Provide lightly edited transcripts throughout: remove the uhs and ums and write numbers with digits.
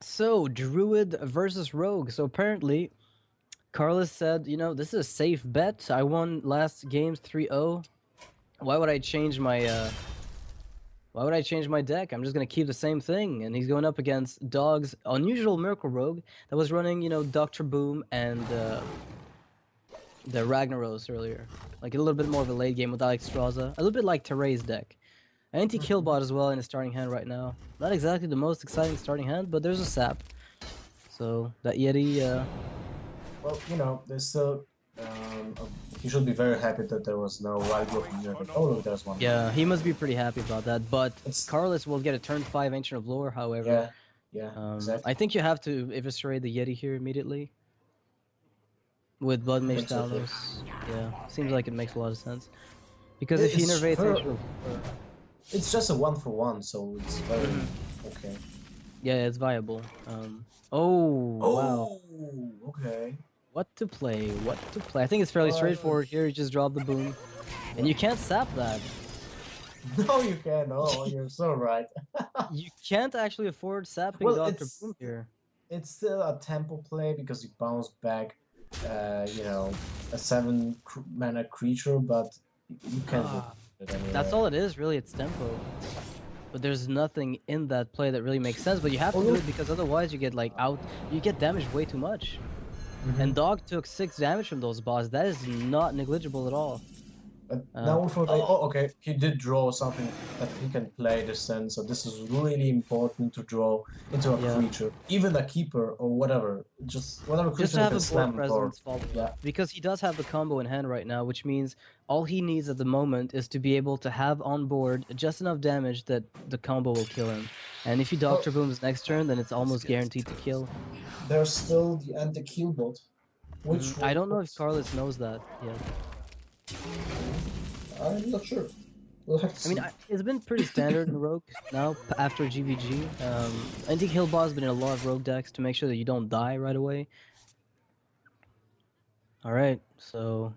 So, Druid versus Rogue. So apparently, Karlis said, this is a safe bet. I won last games 3-0. Why would I change my deck? I'm just gonna keep the same thing. And he's going up against Dog's unusual Miracle Rogue that was running, Dr. Boom and the Ragnaros earlier. Like a little bit more of a late game with Alex Straza. A little bit like Teray's deck. Anti-Killbot as well in his starting hand right now. Not exactly the most exciting starting hand, but there's a sap. So that Yeti, Well, there's still. He should be very happy that there was no wild growth in there. Oh, look, there's one. yeah, he must be pretty happy about that. But It's Karlis will get a turn 5 Ancient of Lore, however. yeah, yeah, exactly. I think you have to eviscerate the Yeti here immediately. With Blood I Mage think so too. Thanos. Yeah, seems like it makes a lot of sense. Because if he It's innervates very, Ancient of Lore, it's just a 1-for-1, so it's very Mhm. okay. Yeah, it's viable. Oh, wow. Oh, okay. What to play? What to play? I think it's fairly Uh, straightforward here. You just drop the boom. And yeah. you can't sap that. No, you can't. Oh, you're so right. You can't actually afford sapping Well, Dr. Boom it's here. it's still a tempo play because you bounce back, a 7 mana creature, but you can't really Ah, do it that's anyway. all it is, really. It's tempo. But there's nothing in that play that really makes sense. But you have Oh to do look. it because otherwise you get like out. You get damaged way too much. And Mhm. Dog took 6 damage from those boss. That is not negligible at all. But Uh, now for the oh, okay, he did draw something that he can play this in, so this is really important to draw into a yeah. creature, even a keeper or whatever, just whatever Just creature to he have can a board slam for. presence following Yeah, up. Because he does have the combo in hand right now, which means all he needs at the moment is to be able to have on board just enough damage that the combo will kill him. And if he well, Doctor Booms next turn, then it's almost guaranteed to kill. there's still the anti-kill bot, which I will don't know if put. Carlos knows that yet. I'm not sure. We'll have to I mean, see. it's been pretty standard in Rogue now after GVG. I think Heal has been in a lot of Rogue decks to make sure that you don't die right away. All right, so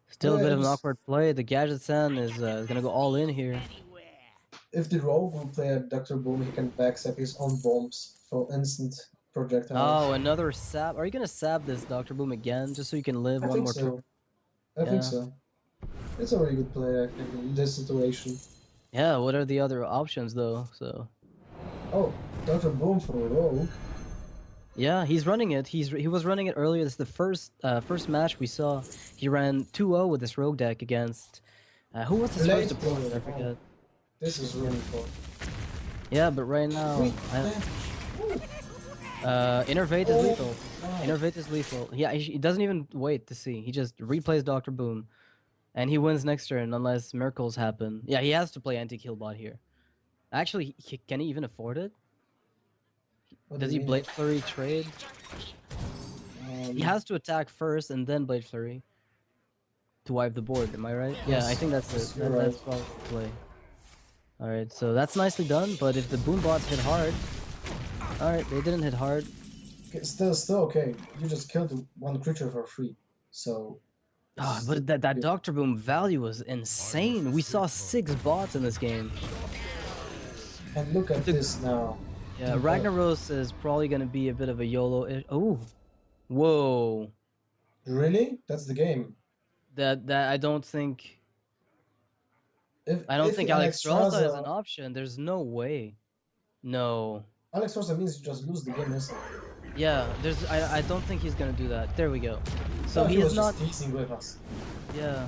still a Yeah, bit it of an was. awkward play. The Gadget San is gonna go all in here. If the rogue will play a Doctor Boom, he can backstab his own bombs for instant Oh, projectiles. another sap. Are you gonna sap this Doctor Boom again just so you can live I one think more turn? so. I think Yeah. so. It's a really good play, I think, in this situation. Yeah. What are the other options though? So Oh, Dr. Boom for Rogue. yeah, he's running it. He was running it earlier. This is the first match we saw. He ran 2-0 with this Rogue deck against who was his first Late opponent? I bloomer. Oh, forget. this is Yeah. really important. Yeah, but right now, 3 damage. Ooh. Innervate is Oh, lethal. wow. Innervate is lethal. Yeah, he doesn't even wait to see. He just replays Doctor Boom, and he wins next turn unless miracles happen. Yeah, he has to play anti-kill bot here. Actually, can he even afford it? What do Does you he mean? Blade Flurry trade? He Um, has to attack first and then Blade Flurry to wipe the board. Am I right? Yeah, I yes, think that's it. yes, you're That's right. probably the play. All right, so that's nicely done. But if the boom bots hit hard, all right, they didn't hit hard. Okay, still okay. You just killed one creature for free, so Ah, it's but still that good. Doctor Boom value was insane. We saw 6 bots in this game. And look at The this now. Yeah, The Ragnaros is probably gonna be a bit of a YOLO. Oh, whoa! really? That's the game. That I don't If think the Alex Alex Strelza is an Straza option. There's no way. No. Alex Straza means you just lose the game instantly. Yeah, I don't think he's gonna do that. There we go. So Oh, he he is was not. just teasing with us. Yeah.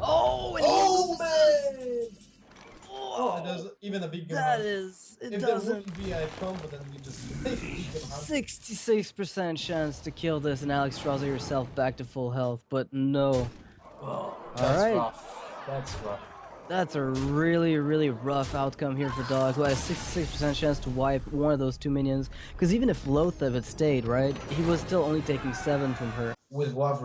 Oh, and he Oh loses. man! Oh, and there's Whoa! even a big game That hunt. is. It If there doesn't. wouldn't be a combo, then we just make big game hunt. 66% chance to kill this and Alex Strelza yourself back to full health, but no. Oh, All that's right. rough. That's rough. That's a really, really rough outcome here for Dog, who had a 66% chance to wipe one of those 2 minions. Because even if Loatheb had stayed, right, he was still only taking 7 from her. With what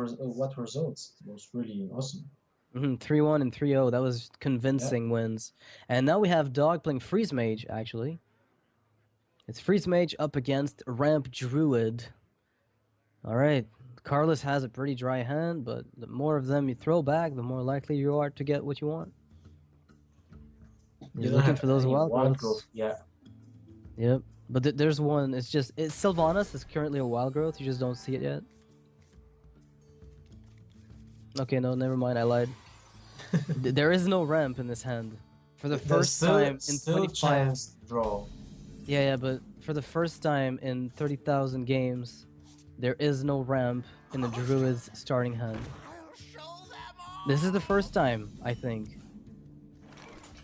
results? It was really awesome. 3-1 and 3-0. That was Yeah. convincing wins. And now we have Dog playing Freeze Mage, actually. It's Freeze Mage up against Ramp Druid. Alright, Karlis has a pretty dry hand, but the more of them you throw back, the more likely you are to get what you want. You He's don't looking have for those any wild wild growth. growths. Yeah. Yep. But there's one. It's Sylvanas is currently a wild growth. You just don't see it yet. Okay, no, never mind. I lied. There is no ramp in this hand. For the There's first time in still 25. chance draw. Yeah, but for the first time in 30,000 games, there is no ramp in the Druid's starting hand. This is the first time, I think,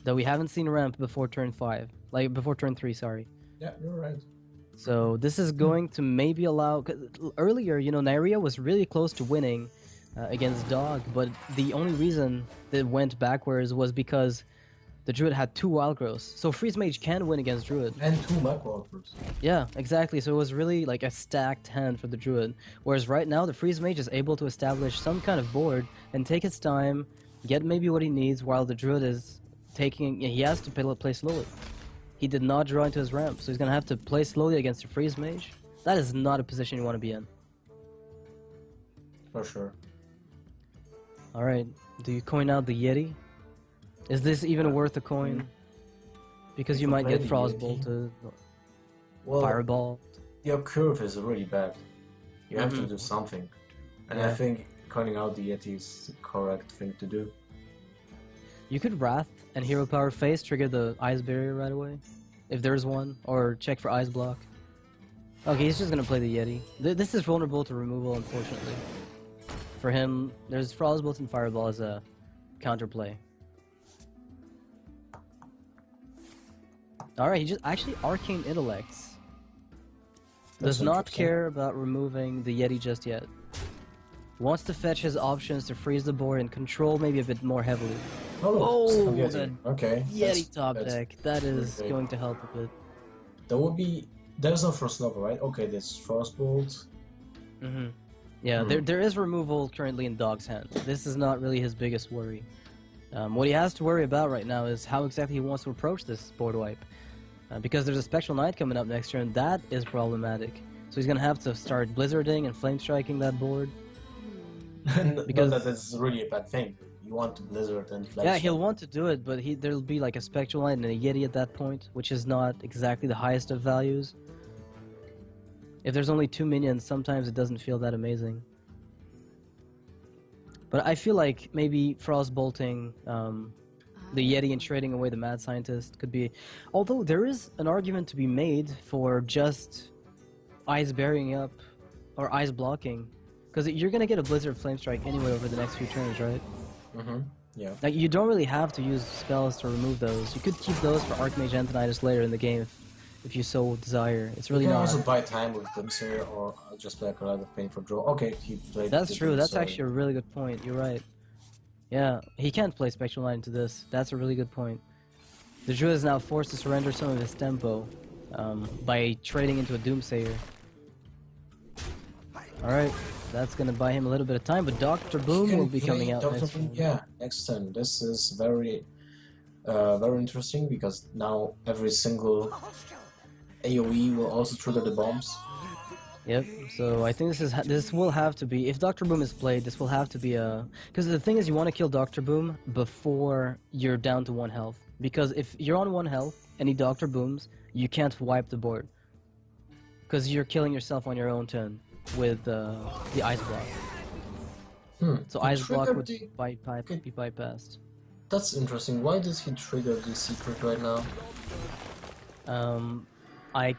that we haven't seen ramp before turn 5. Like, before turn 3, sorry. Yeah, you're right. So this is going to maybe allow... Earlier, you know, Nyria was really close to winning against Dog, but the only reason that it went backwards was because the Druid had 2 Wild Growths. So Freeze Mage can win against Druid. And 2 Macro-Offers. Yeah, exactly. So it was really like a stacked hand for the Druid. Whereas right now, the Freeze Mage is able to establish some kind of board and take his time, get maybe what he needs, while the Druid is taking... He has to play slowly. He did not draw into his ramp, so he's going to have to play slowly against a Freeze Mage. That is not a position you want to be in. For sure. Alright, do you coin out the Yeti? Is this even worth a coin? Because If you you might play get the Frostbolted, Well, Fireball. your curve is really bad. You have to do something. And I Yeah. think coining out the Yeti is the correct thing to do. You could Wrath and Hero Power Face trigger the Ice Barrier right away, if there's one, or check for Ice Block. Okay, he's just gonna play the Yeti. This is vulnerable to removal, unfortunately. For him, there's Frostbolt and Fireball as a counterplay. Alright, he just actually Arcane Intellects. That's Does not interesting. care about removing the Yeti just yet. Wants to fetch his options to freeze the board and control maybe a bit more heavily. Oh, Oh, Yeti. the Okay. Yeti top that's deck. That is pretty big. going to help a bit. That would be... There's no Frost Lava, right? Okay, there's Frostbolt. Mm-hmm. Yeah, there is removal currently in Dog's hand. This is not really his biggest worry. What he has to worry about right now is how exactly he wants to approach this board wipe. Because there's a Spectral Knight coming up next turn, that is problematic. So he's gonna have to start Blizzarding and Flame Striking that board. Because that is really a bad thing. You want to Blizzard and Flame Yeah, he'll Strike. want to do it, but there'll be like a Spectral Knight and a Yeti at that point, which is not exactly the highest of values. If there's only 2 minions, sometimes it doesn't feel that amazing. But I feel like maybe Frostbolting the Yeti and trading away the Mad Scientist could be... Although there is an argument to be made for just Ice Burying up or Ice Blocking. Because you're going to get a Blizzard Flame Strike anyway over the next few turns, right? Mm-hmm. Yeah. Like, you don't really have to use spells to remove those. You could keep those for Archmage Antonitis later in the game if you so desire. It's really You can not... also buy time with Doomsayer or just play a lot of Painful Draw. Okay, he played That's the true. That's Doomsayer. actually a really good point. You're right. Yeah, he can't play Spectral Knight into this. That's a really good point. The Druid is now forced to surrender some of his tempo by trading into a Doomsayer. Alright, that's gonna buy him a little bit of time, but Dr. Boom Can will be play coming out Dr. next Boom, turn. yeah, next turn. This is very interesting because now every single AoE will also trigger the bombs. Yep, so I think this will have to be, if Dr. Boom is played, this will have to be a... Because the thing is, you want to kill Dr. Boom before you're down to 1 health. Because if you're on 1 health and he Dr. Booms, you can't wipe the board. Because you're killing yourself on your own turn with the Ice Block. So He Ice Block triggered would the- be bypassed. That's interesting. Why did he trigger the secret right now? I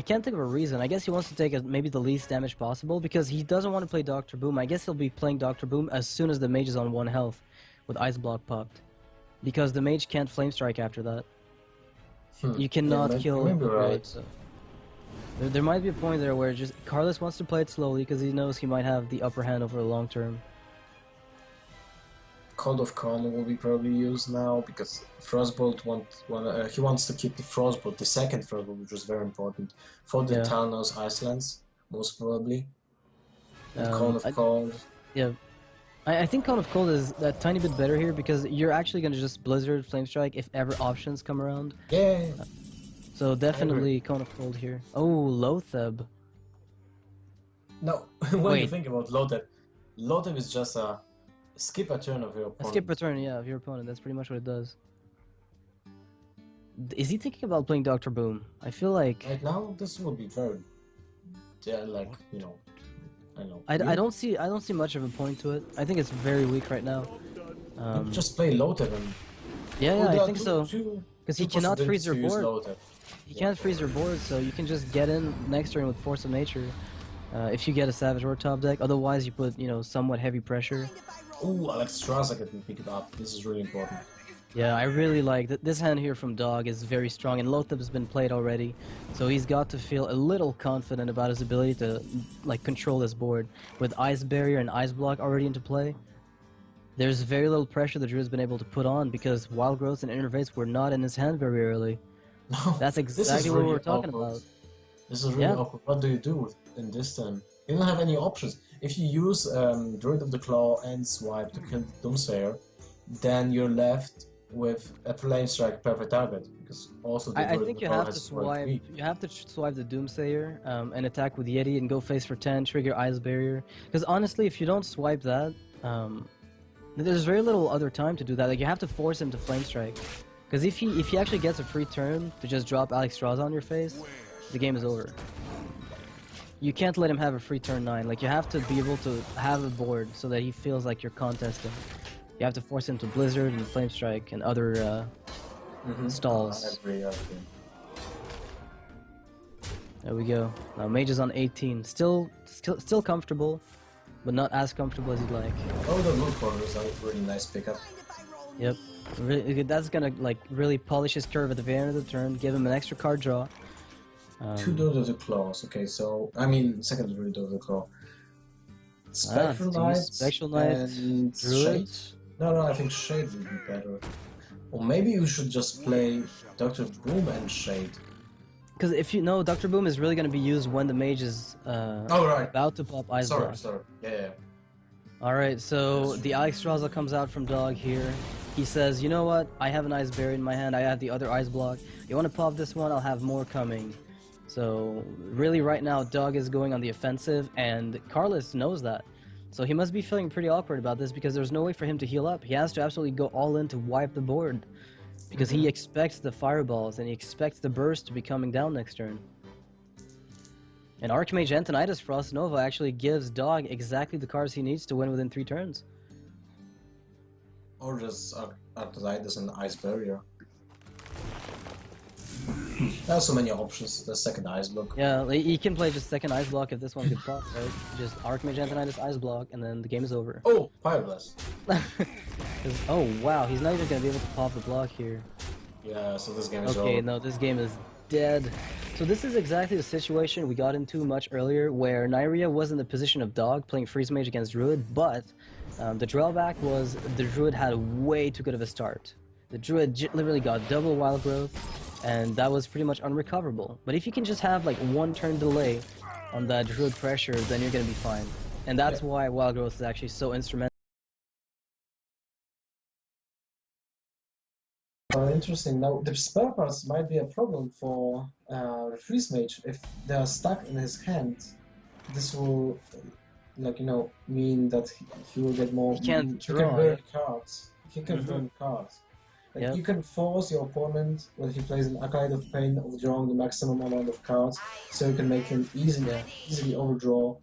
can't think of a reason. I guess he wants to take maybe the least damage possible because he doesn't want to play Dr. Boom. I guess he'll be playing Dr. Boom as soon as the mage is on 1 health with Ice Block popped. Because the mage can't Flame Strike after that. You cannot Yeah, kill maybe the right. Druid, so... There might be a point there where just Karlis wants to play it slowly because he knows he might have the upper hand over the long term. Code of Con will be probably used now because Frostbolt he wants to keep the Frostbolt, the second Frostbolt, which is very important for the Yeah. Talnos Icelands, most probably. And Um, Cone of Cold. Yeah. I think Cone of Cold is a tiny bit better here because you're actually going to just Blizzard Flame Strike if ever options come around. Yeah. So definitely Cone of Cold here. Oh, Lotheb. No, when you Wait. think about Lotheb is just a skip a turn of your A opponent. skip return, yeah, of your opponent. That's pretty much what it does. Is he thinking about playing Dr. Boom? I feel like Right now, this would be very, yeah, like, I know. I don't see much of a point to it. I think it's very weak right now. You just play Lothar and... Yeah, Oh, yeah, I there are think so. Because he cannot freeze your board. He can't freeze your board, so you can just get in next turn with Force of Nature. If you get a Savage or top deck, otherwise you put, somewhat heavy pressure. Oh, Alex Straza can pick it up. This is really important. Yeah, I really like this hand here from Dog is very strong, and Lothab's been played already, so he's got to feel a little confident about his ability to control this board. With Ice Barrier and Ice Block already into play, there's very little pressure the Druid's been able to put on because Wild Growth and Innervates were not in his hand very early. No, That's exactly what we're talking about. This is really awkward. What do you do in this turn? You don't have any options. If you use Druid of the Claw and Swipe to kill Doomsayer, then you're left with a Flame Strike perfect target, because also the I think you have to swipe. You have to swipe the Doomsayer and attack with Yeti and go face for 10, trigger Ice Barrier. Because honestly, if you don't swipe that, there's very little other time to do that. Like you have to force him to Flame Strike. Because if he actually gets a free turn to just drop Alex Straza on your face, the game is over. You can't let him have a free turn 9. Like you have to be able to have a board so that he feels like you're contesting. You have to force him to Blizzard and Flame Strike and other stalls. I agree. There we go. Now Mage is on 18. Still comfortable, but not as comfortable as you'd like. Oh, the Moon Corner is a really nice pickup. Yep. That's gonna really polish his curve at the very end of the turn, give him an extra card draw. 2 Druid of the Claws. Okay, so I mean second Druid of the Claw. Spectral Knight and Druid? Shade. No, I think Shade would be better. Or maybe you should just play Dr. Boom and Shade. Because if you know, Dr. Boom is really going to be used when the Mage is about to pop Ice Block. Sorry. Yeah. Alright, so the Alex Straza comes out from Dog here. He says, you know what, I have an Ice Barrier in my hand, I have the other Ice Block. You want to pop this one, I'll have more coming. So really right now, Dog is going on the offensive, and Karlis knows that. So he must be feeling pretty awkward about this because there's no way for him to heal up. He has to absolutely go all in to wipe the board. Because he expects the fireballs and he expects the burst to be coming down next turn. And Archmage Antonidas Frost Nova actually gives Dog exactly the cards he needs to win within 3 turns. Or just Antonidas and Ice Barrier. There are so many options. The second Ice Block. Yeah, he can play just second Ice Block if this one could pop, right? Just Archmage Antonidas Ice Block and then the game is over. Oh, Pyroblast. Oh wow, he's not even gonna be able to pop the block here. Yeah, so this game is over. Okay, no, this game is dead. So this is exactly the situation we got into much earlier, where Nyria was in the position of Dog, playing Freeze Mage against Druid, but the drawback was the Druid had way too good of a start. The Druid literally got double Wild Growth, and that was pretty much unrecoverable. But if you can just have like 1 turn delay on that Druid pressure, then you're gonna be fine. And that's why Wild Growth is actually so instrumental. Interesting. Now, the spell parts might be a problem for the Freeze Mage. If they are stuck in his hand, this will, mean that he will get more. He can't draw. He can burn cards. He can burn cards. Like, you can force your opponent when he plays an Acolyte of Pain of drawing the maximum amount of cards, so you can make him easily overdraw.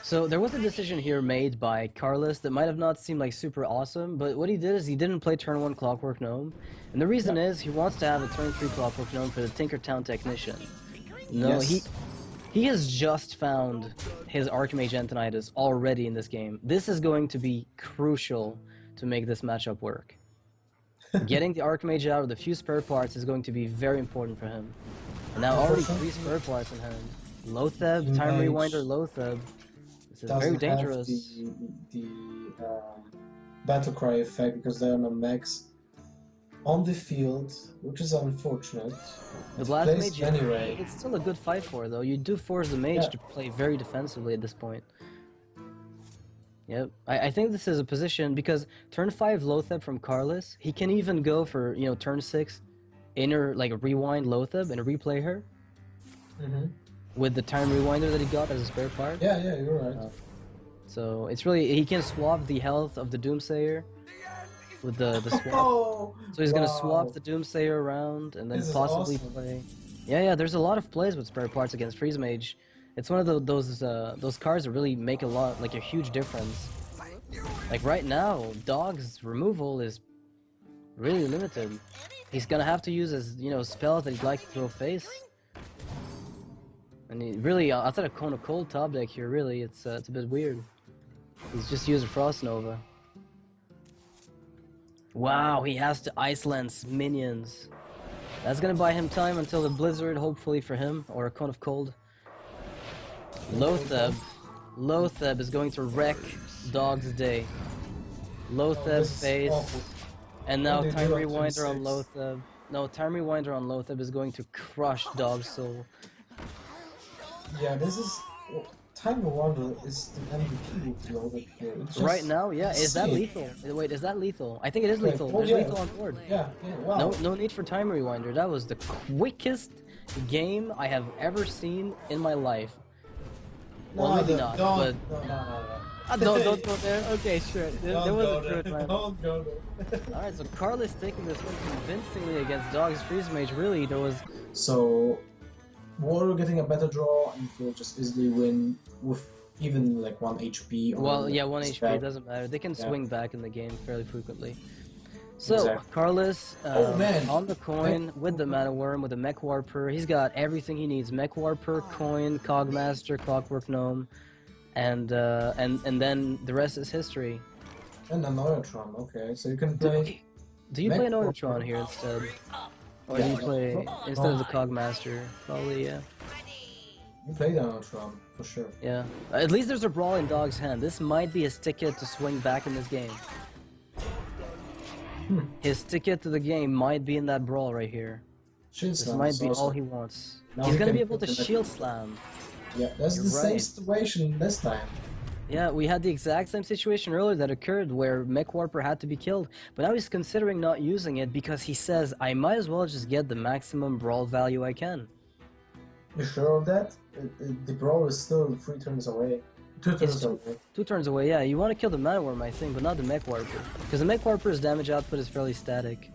So there was a decision here made by Karlis that might have not seemed like super awesome, but what he did is he didn't play turn 1 Clockwork Gnome, and the reason is he wants to have a turn 3 Clockwork Gnome for the Tinkertown Technician. No, he has just found his Archmage Antonidas already in this game. This is going to be crucial to make this matchup work. Getting the Archmage out of the few spare parts is going to be very important for him. And now already 3 spare parts in hand. Lotheb, Time Rewinder, Lotheb. This is very dangerous. The battle cry effect because they're on a max on the field, which is unfortunate. The Blast Mage, anyway, it's still a good fight for though. You do force the Mage to play very defensively at this point. Yep, I think this is a position because turn 5 Lotheb from Karlis, he can even go for turn 6 inner rewind Lotheb and replay her. With the Time Rewinder that he got as a spare part. Yeah, you're right. So it's really, he can swap the health of the Doomsayer with the swap. Oh, So he's gonna swap wow. the Doomsayer around and then This is possibly awesome. play. Yeah, there's a lot of plays with spare parts against Freeze Mage. It's one of those cards that really make a lot, like a huge difference. Like right now, Dog's removal is really limited. He's gonna have to use his, spells that he'd like to throw face. And he really, outside of Cone of Cold top deck here, really, it's a bit weird. He's just using Frost Nova. Wow, he has to Ice Lance minions. That's gonna buy him time until the Blizzard, hopefully for him, or a Cone of Cold. Lotheb is going to wreck Dog's day. Lotheb face, Awful. and now What do Time you do on Rewinder on 26? Lotheb. No, Time Rewinder on Lotheb is going to crush Dog's soul. Yeah, this is... Time Wonder is the MVP with the other here. Right now, yeah. Is that insane. lethal? Wait, is that lethal? I think it is Yeah, lethal. oh, There's yeah. lethal on board. Yeah, wow. No need for Time Rewinder. That was the quickest game I have ever seen in my life. Well, maybe not, but... Don't go there? Okay, sure. There was a good one. Don't go there. Alright, so Karlis taking this one convincingly against Dog's Freeze Mage. Really, there was... So, Warrior getting a better draw and will just easily win with even like 1 HP. Well, yeah, 1 HP, back. doesn't matter. They can Yeah. swing back in the game fairly frequently. So, Exactly. Karlis Man. on the coin with the Mana Worm, with the Mech Warper. He's got everything he needs. Mech Warper, coin, Cogmaster, Clockwork Gnome, and then the rest is history. And an Oratron, okay. So you can play... Do you Mech play an Warper. Oratron here instead? Or Yeah. do you play instead of the Cogmaster? Probably, yeah. You play the Oratron, for sure. Yeah. At least there's a brawl in Dog's hand. This might be his ticket to swing back in this game. His ticket to the game might be in that brawl right here. Shield This Slam might is be also- all he wants. Now He's he gonna can be able to put the- shield slam. Yeah, that's You're the same right. situation this time. Yeah, we had the exact same situation earlier that occurred where Mech Warper had to be killed, but now he's considering not using it because he says, I might as well just get the maximum brawl value I can. You sure of that? The brawl is still 3 turns away. 2 turns two- away. 2 turns away, yeah. You want to kill the Mana Worm, I think, but not the Mech Warper. Because the Mech Warper's damage output is fairly static.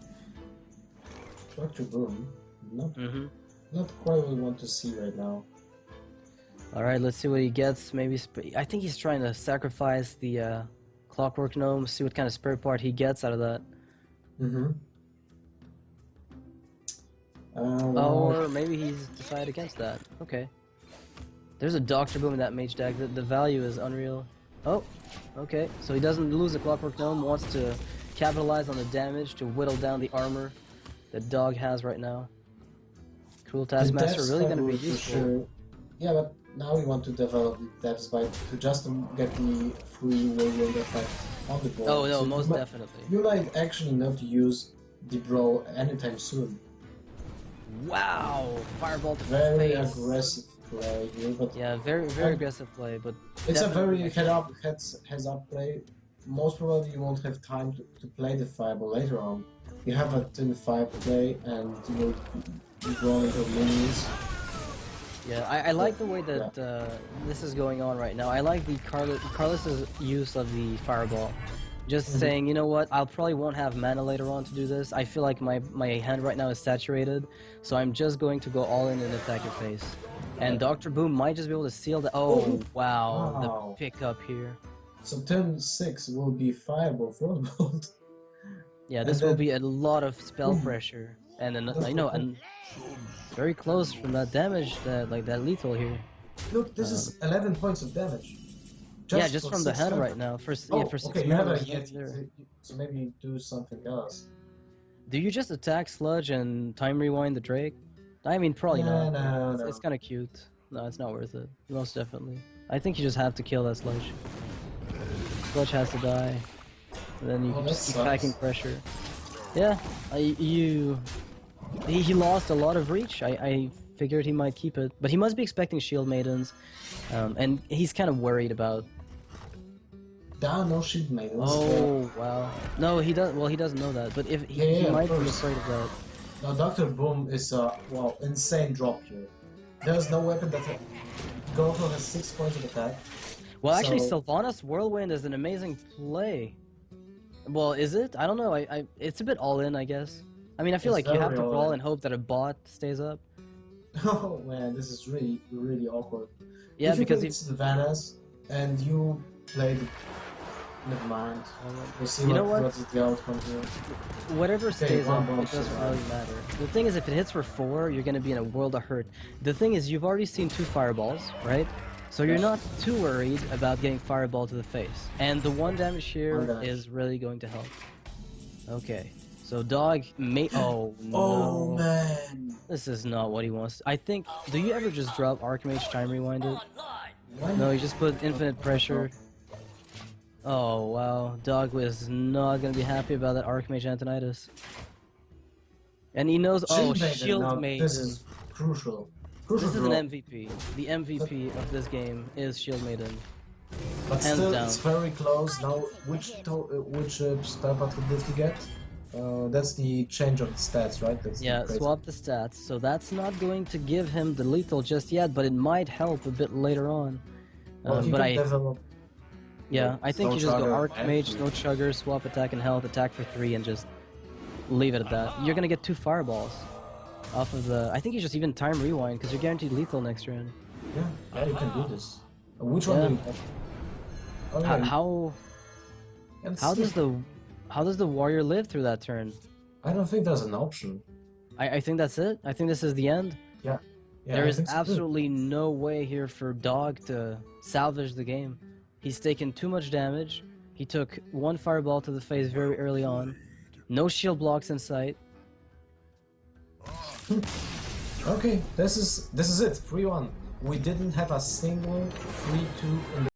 Dr. Boom. Not, Mm-hmm. not quite what we want to see right now. Alright, let's see what he gets. Maybe I think he's trying to sacrifice the Clockwork Gnome, see what kind of spare part he gets out of that. Mm-hmm. Or maybe he's decided against that. Okay. There's a Doctor Boom in that mage deck. The value is unreal. Oh, okay. So he doesn't lose the Clockwork Gnome, wants to capitalize on the damage to whittle down the armor that Dog has right now. Cruel Taskmaster really going to be useful. Sure. Yeah, but now we want to develop the depths by to just get the free whirlwind effect on the board. Oh no, So most you might- definitely. You might actually not use the brawl anytime soon. Wow! Fireball to Very face. aggressive play here, but Yeah, very Um, aggressive play, but it's a definitely very heads up play. Most probably you won't have time to play the fireball later on. You have a 10-5 play and you draw into minions. Yeah, I like the way that this is going on right now. I like the Karlis' use of the fireball. Just saying, you know what, I'll probably won't have mana later on to do this. I feel like my hand right now is saturated, so I'm just going to go all in and attack your face. And Dr. Boom might just be able to seal the... Oh, wow, Wow. the pickup here. So turn 6 will be fireball frostbolt. Yeah, this And will then- be a lot of spell pressure. And then, I know, and very close from that damage, that lethal here. Look, this is 11 points of damage. Yeah, just for from the 6 hand mana. right now. For 6 okay, you have a mana, Yeti, there. so maybe do something else. Do you just attack Sludge and time rewind the Drake? I mean, probably No, not. no, It's, no. it's kind of cute. No, it's not worth it. Most definitely. I think you just have to kill that Sludge. Sludge has to die. And then you Oh, can that just keep sucks. packing pressure. Yeah, he lost a lot of reach. I figured he might keep it. But he must be expecting Shield Maidens. And he's kind of worried about... Down, no shield maidens. Oh, wow. No, he doesn't. Well, he doesn't know that. But if he Yeah, of might be course. afraid of that. Now, Dr. Boom is a insane drop here. There's no weapon that Gothel has 6 points of attack. Well, actually, So- Sylvanas Whirlwind is an amazing play. Well, is it? I don't know. It's a bit all in, I guess. I mean, I feel It's like you have very to roll all and hope that a bot stays up. Oh man, this is really, really awkward. Yeah, If you because pick Sylvanas and you play the... Never mind. We'll see you know what? what's the outcome here. Whatever stays one up, bomb it doesn't survived. really matter. The thing is, if it hits for 4, you're gonna be in a world of hurt. The thing is, you've already seen 2 fireballs, right? So you're not too worried about getting fireball to the face. And the 1 damage here is really going to help. Okay. So dog may... Oh, no. Oh man! This is not what he wants. I think... Do you ever just drop Archmage time rewind it? Why No, you just put infinite pressure. Oh, wow. Dog was not gonna be happy about that Archmage Antonitis. And he knows... Oh, Shield Maiden. This is crucial. Crucial This is an drop. MVP. The MVP of this game is Shield Maiden. But Hands still, down. it's very close. Now, which spell pattern did you get? That's the change of the stats, right? That's Yeah, crazy. swap the stats. So that's not going to give him the lethal just yet, but it might help a bit later on. Well, But I... develop... Yeah, I think no you just go chugger Archmage, and- no chugger, swap attack and health, attack for 3, and just leave it at that. You're gonna get 2 fireballs off of the... I think you just even time rewind, because you're guaranteed lethal next turn. Yeah, you can do this. Which one do you have? Oh, yeah, How does the warrior live through that turn? I don't think there's an option. I think that's it. I think this is the end. Yeah. There I is think so too. absolutely no way here for Dog to salvage the game. He's taken too much damage. He took 1 fireball to the face very early on. No shield blocks in sight. Okay, this is it. 3-1. We didn't have a single 3-2 in the